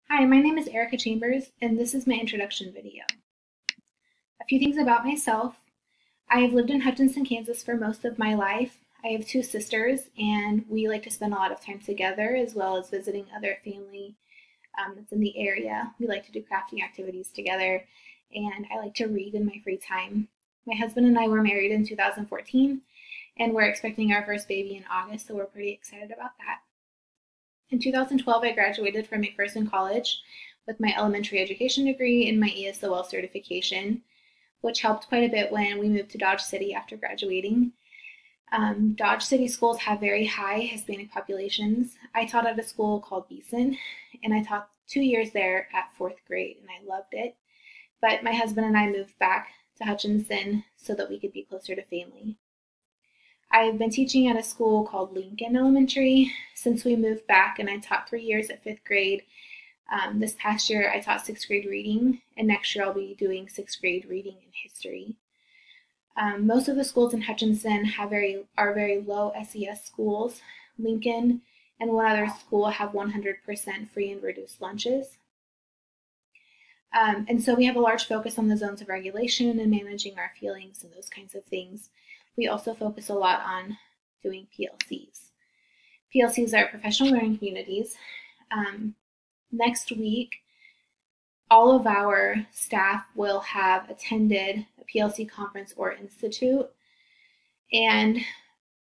Hi, my name is Ericah Chambers, and this is my introduction video. A few things about myself. I have lived in Hutchinson, Kansas for most of my life. I have two sisters, and we like to spend a lot of time together, as well as visiting other family that's in the area. We like to do crafting activities together, and I like to read in my free time. My husband and I were married in 2014, and we're expecting our first baby in August, so we're pretty excited about that. In 2012, I graduated from McPherson College with my elementary education degree and my ESOL certification, which helped quite a bit when we moved to Dodge City after graduating. Dodge City schools have very high Hispanic populations. I taught at a school called Beeson, and I taught 2 years there at 4th grade, and I loved it. But my husband and I moved back to Hutchinson so that we could be closer to family. I've been teaching at a school called Lincoln Elementary since we moved back, and I taught 3 years at 5th grade. This past year, I taught 6th grade reading, and next year I'll be doing 6th grade reading and history. Most of the schools in Hutchinson are very low SES schools. Lincoln and one other school have 100% free and reduced lunches. And so we have a large focus on the zones of regulation and managing our feelings and those kinds of things. We also focus a lot on doing PLCs. PLCs are professional learning communities. Next week, all of our staff will have attended a PLC conference or institute. And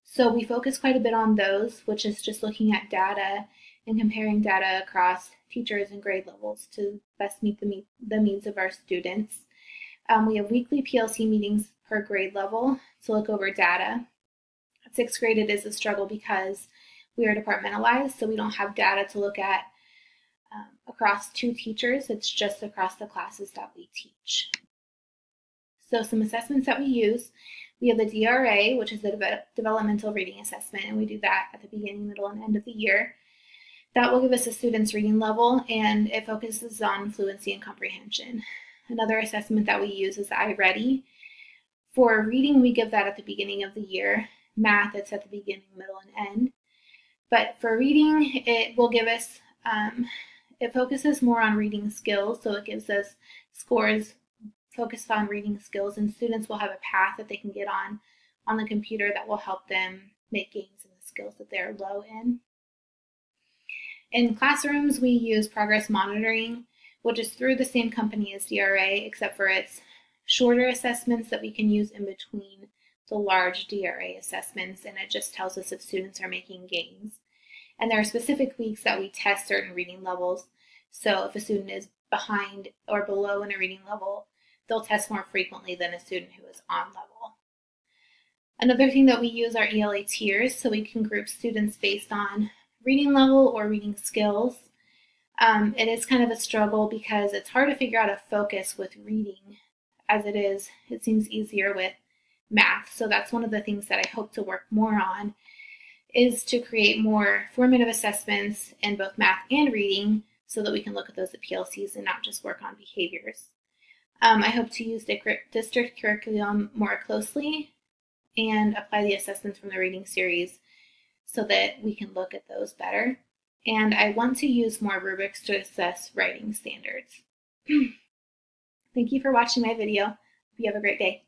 so we focus quite a bit on those, which is just looking at data and comparing data across teachers and grade levels to best meet the needs of our students. We have weekly PLC meetings per grade level to look over data. At 6th grade, it is a struggle because we are departmentalized, so we don't have data to look at across 2 teachers. It's just across the classes that we teach. So some assessments that we use. We have the DRA, which is the Developmental Reading Assessment, and we do that at the beginning, middle, and end of the year. That will give us a student's reading level, and it focuses on fluency and comprehension. Another assessment that we use is iReady. For reading, we give that at the beginning of the year. Math, it's at the beginning, middle, and end. But for reading, it will give us, it focuses more on reading skills, so it gives us scores focused on reading skills, and students will have a path that they can get on the computer that will help them make gains in the skills that they're low in. In classrooms, we use progress monitoring, which is through the same company as DRA, except for it's shorter assessments that we can use in between the large DRA assessments, and it just tells us if students are making gains. And there are specific weeks that we test certain reading levels, so if a student is behind or below in a reading level, they'll test more frequently than a student who is on level. Another thing that we use are ELA tiers, so we can group students based on reading level or reading skills. It is kind of a struggle because it's hard to figure out a focus with reading as it seems easier with math. So that's one of the things that I hope to work more on, is to create more formative assessments in both math and reading so that we can look at those at PLCs and not just work on behaviors. I hope to use district curriculum more closely and apply the assessments from the reading series so that we can look at those better. And I want to use more rubrics to assess writing standards. Thank you for watching my video. Hope you have a great day.